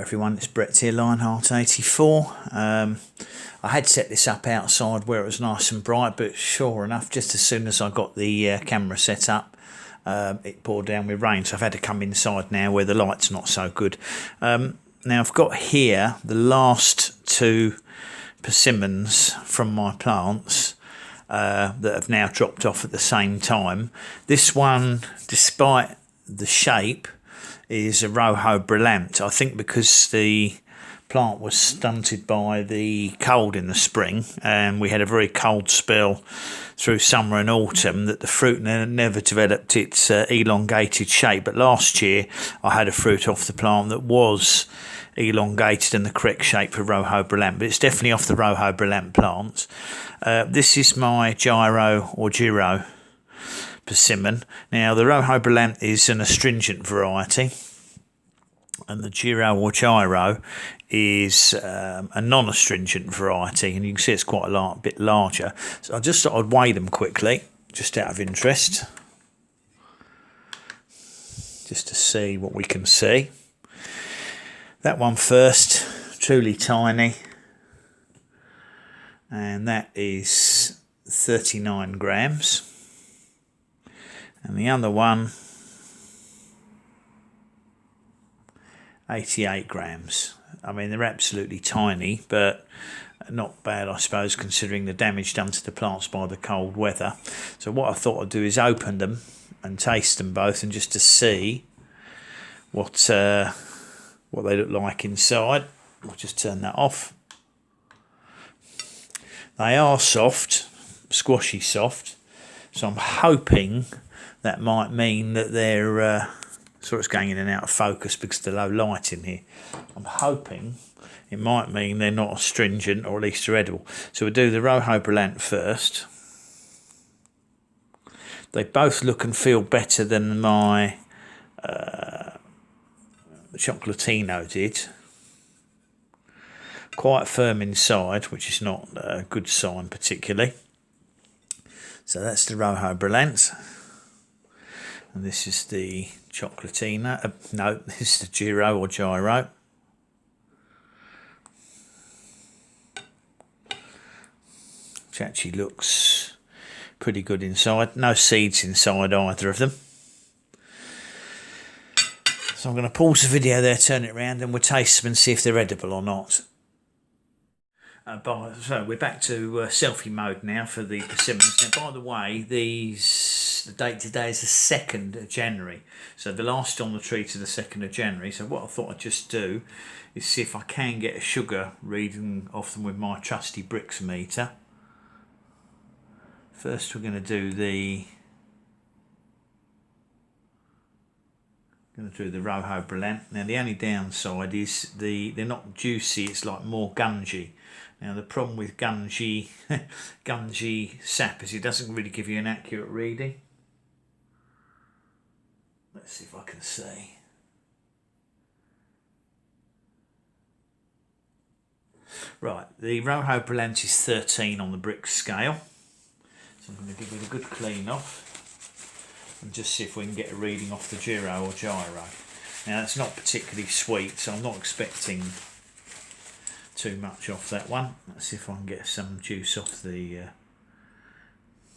everyone, it's Brett here, Lionheart84. I had set this up outside where it was nice and bright, but sure enough, just as soon as I got the camera set up, it poured down with rain, so I've had to come inside now where the light's not so good. Now I've got here the last two persimmons from my plants that have now dropped off at the same time. This one, despite the shape, is a Rojo Brillante. I think because the plant was stunted by the cold in the spring and we had a very cold spell through summer and autumn, that the fruit never developed its elongated shape. But last year I had a fruit off the plant that was elongated and the correct shape for Rojo Brillante, but it's definitely off the Rojo Brillante plants. This is my Jiro or Jiro persimmon. Now the Rojo Brillante is an astringent variety and the Jiro or Jiro is a non-astringent variety, and you can see it's quite a bit larger. So I just thought I'd weigh them quickly, just out of interest, just to see what we can see. That one first, truly tiny, and that is 39 grams. And the other one, 88 grams. I mean, they're absolutely tiny, but not bad, I suppose, considering the damage done to the plants by the cold weather. So what I thought I'd do is open them and taste them both, and just to see what they look like inside. I'll just turn that off. They are soft, squashy soft, so I'm hoping that might mean that they're sort of going in and out of focus because of the low light in here. I'm hoping it might mean they're not astringent, or at least they're edible. So we'll do the Rojo Brillante first. They both look and feel better than my Chocolatino did. Quite firm inside, which is not a good sign particularly. So that's the Rojo Brillante. And this is the Chocolatino. No, this is the Jiro or Jiro. Which actually looks pretty good inside. No seeds inside either of them. So I'm going to pause the video there, turn it around, and we'll taste them and see if they're edible or not. So we're back to selfie mode now for the persimmons. Now, by the way, the date today is the 2nd of January. So the last on the tree to the 2nd of January. So what I thought I'd just do is see if I can get a sugar reading off them with my trusty bricks meter. First we're going to do the Rojo Brillante. Now the only downside is they're not juicy, it's like more gungy. Now the problem with gungy sap is it doesn't really give you an accurate reading. Let's see if I can see. Right, the Rojo Brillante is 13 on the brick scale. So I'm going to give it a good clean off and just see if we can get a reading off the Jiro or Jiro. Now it's not particularly sweet, so I'm not expecting too much off that one. Let's see if I can get some juice off the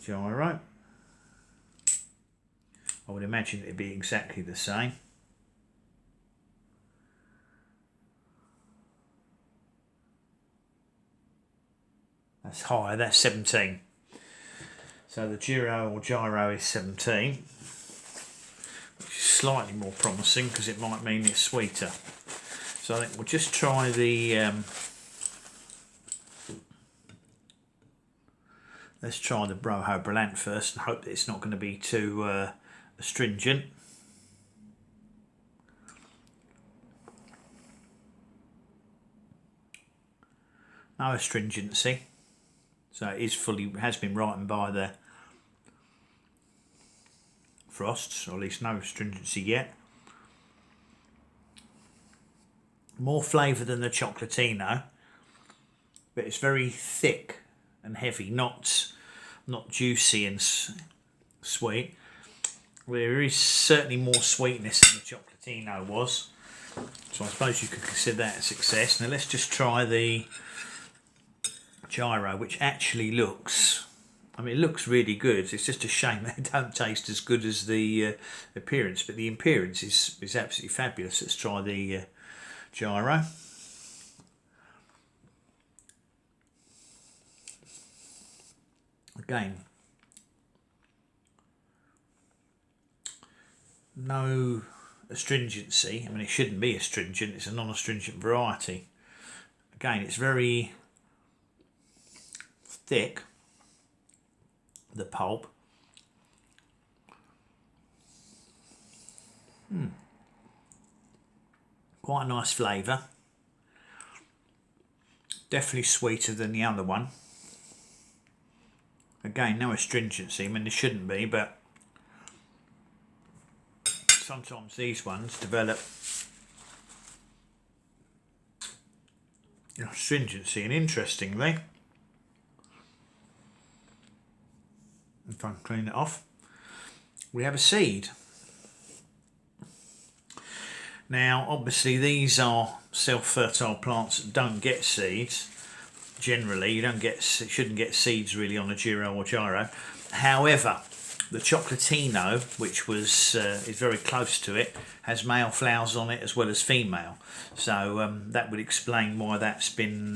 Jiro. I would imagine it'd be exactly the same. That's higher, that's 17. So the Jiro or Jiro is 17, which is slightly more promising because it might mean it's sweeter. So I think we'll just try the let's try the Rojo Brillante first and hope that it's not going to be too astringent. No astringency, so it is has been ripened by the frosts, or at least no astringency yet. More flavour than the Chocolatino, but it's very thick and heavy, not juicy and sweet. There is certainly more sweetness than the Chocolatino was. So I suppose you could consider that a success. Now let's just try the gyro, which actually looks, I mean, it looks really good. It's just a shame they don't taste as good as the appearance, but the appearance is absolutely fabulous. Let's try the gyro. Again, no astringency. I mean, it shouldn't be astringent. It's a non-astringent variety. Again, it's very thick, the pulp. Quite a nice flavour. Definitely sweeter than the other one. Again, no astringency. I mean, there shouldn't be, but sometimes these ones develop astringency. And interestingly, if I can clean it off, we have a seed. Now, obviously, these are self-fertile plants that don't get seeds. Generally, you shouldn't get seeds really on a Jiro or Gyro. However, the Chocolatino, which is very close to it, has male flowers on it as well as female. So that would explain why that's been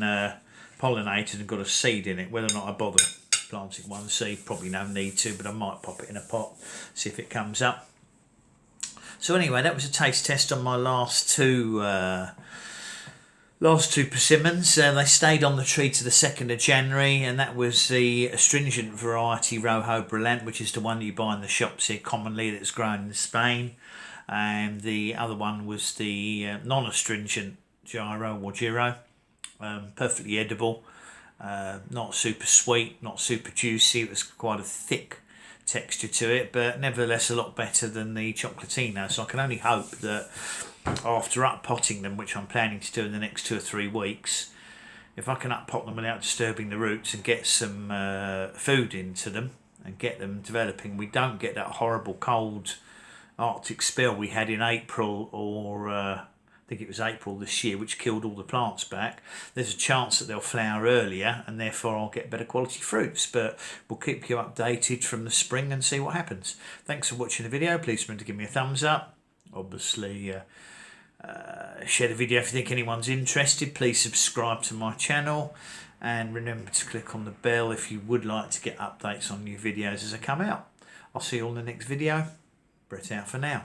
pollinated and got a seed in it. Whether or not I bother planting one seed, probably no need to, but I might pop it in a pot, see if it comes up. So anyway, that was a taste test on my last two persimmons. They stayed on the tree to the 2nd of January, and that was the astringent variety Rojo Brillante, which is the one you buy in the shops here commonly, that's grown in Spain. And the other one was the non-astringent Gyro or Jiro, perfectly edible, not super sweet, not super juicy. It was quite a thick texture to it, but nevertheless a lot better than the Chocolatino. So I can only hope that after up-potting them, which I'm planning to do in the next 2 or 3 weeks, if I can up-pot them without disturbing the roots and get some food into them and get them developing, we don't get that horrible cold Arctic spell we had in April, or I think it was April this year, which killed all the plants back. There's a chance that they'll flower earlier and therefore I'll get better quality fruits, but we'll keep you updated from the spring and see what happens. Thanks for watching the video. Please remember to give me a thumbs up. Obviously share the video if you think anyone's interested. Please subscribe to my channel and remember to click on the bell if you would like to get updates on new videos as they come out. I'll see you all in the next video. Brett out for now.